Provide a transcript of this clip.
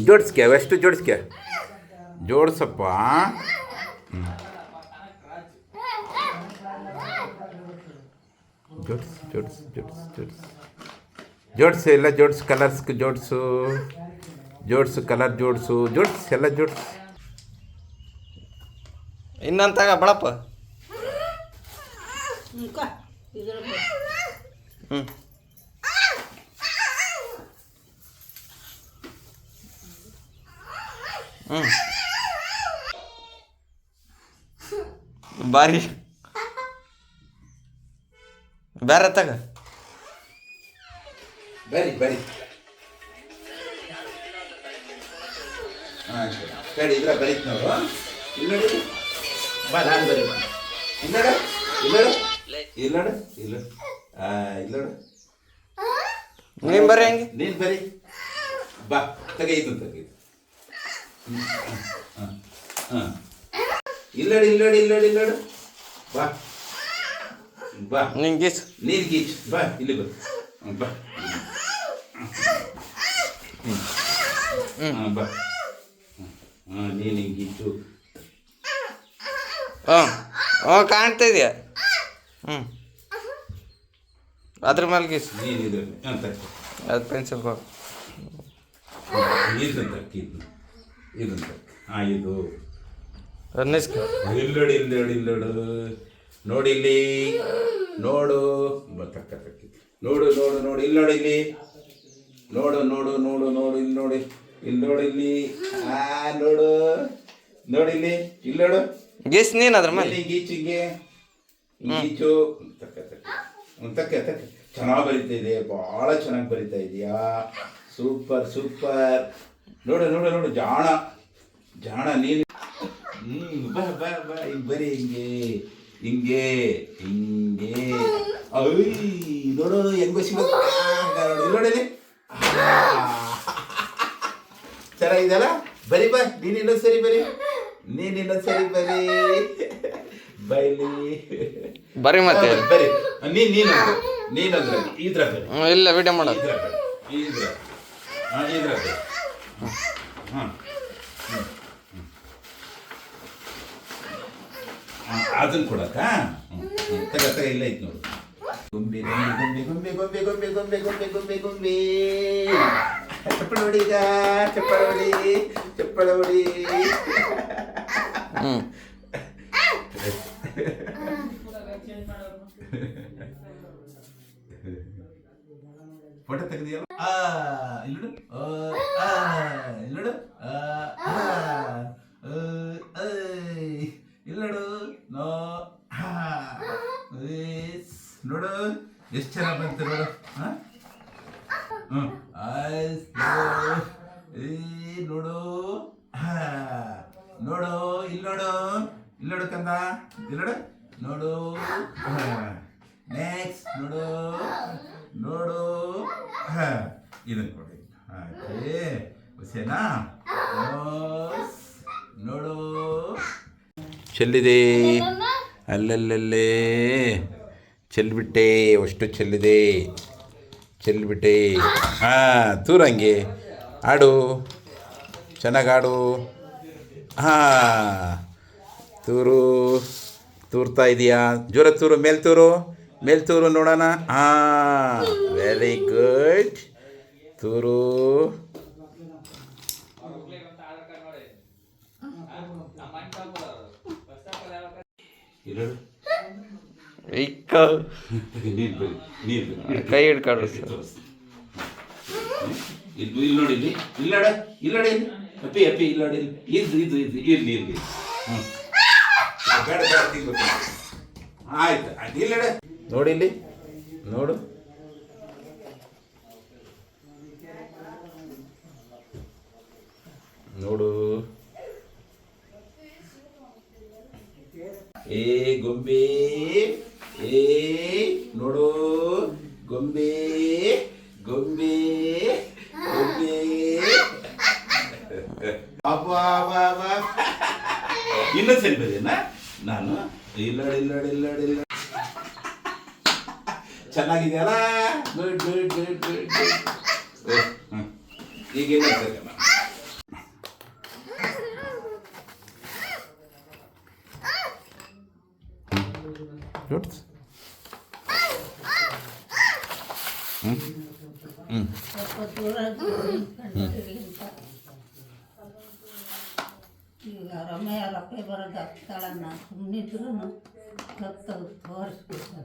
ಜೋಡಿಸ್ಕೆ ಅಷ್ಟು ಜೋಡಿಸ್ಕೆ ಜೋಡಿಸಪ್ಪ. ಜೋಡಿಸು ಜೋಡಿಸು ಜೋಡಿಸು ಜೋಡಿಸು ಜೋಡಿಸು ಎಲ್ಲ ಜೋಡಿಸು colours ಜೋಡಿಸು ಜೋಡಿಸು colour ಜೋಡಿಸು ಜೋಡಿಸು ಎಲ್ಲ ಜೋಡಿಸು. ಇನ್ನಂತಾಗ ಬಳಪ್ಪ. ಹ್ಞೂ ಬಾರಿ ಬೇರೆ ತಗ ಬರಿ ಬರಿ ಹಾಂ ಕಡೆ ಇದ್ರ ಬರೀತ್ ನಾವು ಇಲ್ಲ ನೋಡಿ ಬಾ ನಾನು ಬರಿ ಬಾ ಇಲ್ಲ ಇಲ್ಲ ಇಲ್ಲ ಇಲ್ಲ ಇಲ್ಲ ನೀನು ಬರೀ ಹಂಗೆ ನೀನು ಬರಿ ಬಾ ತೆಗೆದು ತೆಗೆದು ಹಾಂ ಹಾಂ ಇಲ್ಲಡಿ ಇಲ್ಲಡಿ ಇಲ್ಲಡಿ ಇಲ್ಲಡು ಬಾ ಬಾ ನೀನು ಗೀಚ್ ನೀರು ಗೀಚ್ ಬಾ ಇಲ್ಲಿ ಬಾ ಬಾ ಹಾಂ ಬಾ ಹಾಂ ನೀನು ಗೀಚು ಕಾಣ್ತಾ ಇದೆಯಾ. ಅದ್ರ ಮೇಲೆ ಗೀಚ್ ನೀನು ಇದು ಅಂತ ಅದು ಪೆನ್ಸಿಲ್ ಕೊಡು. ಇದಂತ ಇದಂತ ಹಾಂ ಇದು ಅನ್ನಿಸ್ಕ ಇಲ್ಲೋಡಿ ಇಲ್ಲೋಡಿ ಇಲ್ಲೋಡು ನೋಡಿ ಇಲ್ಲಿ ನೋಡು ತಕ್ಕ ತಕ್ಕಿ ನೋಡು ನೋಡು ನೋಡು ಇಲ್ಲಿ ನೋಡಿ ಇಲ್ಲಿ ನೋಡು ನೋಡು ನೋಡು ನೋಡು ಇಲ್ಲಿ ನೋಡಿ ಇಲ್ಲಿ ನೋಡಿ ಇಲ್ಲಿ ನೋಡು ನೋಡಿ ಇಲ್ಲಿ ಇಲ್ಲಿ ನೋಡು ಗೀಚ್ ನೀನು ಅದ್ರ ಮೇಲೆ ಗೀಚಿಗೆ ಗೀಚು ತಕ್ಕ ತಕ್ಕ ತಕ್ಕ ತಕ್ಕ ಚೆನ್ನಾಗಿ ಬರಿತಾ ಇದೆ, ಭಾಳ ಚೆನ್ನಾಗಿ ಬರಿತಾ ಇದೆಯಾ. Super super. ನೋಡು ನೋಡು ನೋಡು ಜಾಣ ಜಾಣ ನೀನು. ಬಾ ಬಾ ಬಾ ಹಿಂಗೆ ಬರೀ ಹಿಂಗೆ ಹಿಂಗೆ ಹಿಂಗೆ ನೋಡು ಹೆಂಗ್ ಬಸಿಬೇಕು ನೋಡಿ ಚೆನ್ನಾಗಿದೆಯಲ್ಲ. ಬರಿ ಬಾ ನೀನು ಇನ್ನೊಂದು ಸರಿ ಬರಿ ನೀನು ಇನ್ನೊಂದು ಸರಿ ಬರಿ ಬೈಲಿ ಬರಿ ಮತ್ತೆ ಬರಿ ನೀನು ನೀನಂದ್ರೆ ಇದ್ರ ಬರಿ ಇಲ್ಲ ವಿಡಿಯೋ ಮಾಡೋದು ಇದ್ರ ಹಾಂ ಇದ್ರ ಬರಿ ಹಾಂ ಅದನ್ನು ಕೊಡಕ್ಕ ತಗ ತಗ ಇಲ್ಲ ಐತೆ ನೋಡು. ಗೊಂಬೆ ಗೊಂಬೆ ಗೊಂಬೆ ಗೊಂಬೆ ಗೊಂಬೆ ಗೊಂಬೆ ಗೊಂಬೆ ಗೊಂಬೆ ಗೊಂಬೆ ಚಪ್ಪಳ ಹೊಡಿ ಈಗ ಚಪ್ಪಳ ಹೊಡಿ ಚಪ್ಪಳ ಹೊಡಿ. ಫೋಟೋ ತೆಗೆದಿಯಲ್ಲ ಇಲ್ಲಡು ಇಲ್ಲಡು ಇಲ್ಲಡು ನೋ ನೋಡು ಎಷ್ಟು ಚೆನ್ನಾಗಿ ಬಂತು ನೋಡು. ನೋಡು ನೋಡು ಇಲ್ಲಿ ನೋಡು ಇಲ್ಲಿ ನೋಡು ಕಂದ ಇಲ್ಲಿ ನೋಡು ನೆಕ್ಸ್ಟ್ ನೋಡು ನೋಡು ಇದನ್ನು ಕೊಡಿ ಹಾಗೆ ಹುಸೇನಾ ನೋಡು ಚೆಲ್ಲಿದೆ ಅಲ್ಲಲ್ಲೇ ಚೆಲ್ಬಿಟ್ಟೆ ಅಷ್ಟು ಚೆಲ್ಲಿದೆ ಚೆಲ್ಬಿಟ್ಟೆ. ಹಾಂ ತೂರಂಗೆ ಆಡು ಚೆನ್ನಾಗಿ ಆಡು. ಹಾಂ ತೂರ್ತಾ ಇದೆಯಾ ಜೋರ ತೂರು ಮೇಲ್ತೂರು ನೋಡೋಣ. ಹಾಂ ವೆರಿ ಗುಡ್ ತೂರು. ಕೈ ಹಿಡ್ಕಾಡು ಇಲ್ಲಿ ನೋಡಿ ಇಲ್ಲಿ ಇಲ್ಲಡ ಇಲ್ಲಡಿ ಅಪ್ಪಿ ಅಪ್ಪಿ ಇಲ್ಲಡಿ ಇದು ಇದು ಇದು ಇರ್ಲಿ ಇರ್ಲಿ. ಬೇಡ ಬೇಡ ತಿನ್ಬೇಕು ಆಯ್ತು ಆಯ್ತು ಇಲ್ಲಡ ನೋಡಿ ಇಲ್ಲಿ ನೋಡು ನೋಡು ಏ ಗೊಂಬೆ ಏ ನೋಡು ಗೊಂಬೆ ಗೊಂಬೆ ಗೊಂಬೆ ಅಬ್ಬಾ ಇನ್ನೊಂದು ಸರಿ ಬರೀನಾ ನಾನು ಇಲ್ಲಡಿ ಇಲ್ಲಡಿ ಇಲ್ಲಡಿ ಇಲ್ಲ ಚೆನ್ನಾಗಿದೆಯಲ್ಲ good good good good good. ಈಗ ಏನಾಗ್ತದೆ ನೋಡ್ಸ್ ಹ್ಞೂ ಹ್ಞೂ ಸ್ವಲ್ಪ ದೂರ ಕಂಡಿದ್ದೀರಿ ಅಂತ ಈಗ ರಮ್ಯ ರಪ್ಪೆ ಬರೋದು ಆಗ್ತಾಳನ್ನ ಸುಮ್ಮನಿದ್ರು ತೋರಿಸ್ಬೇಕು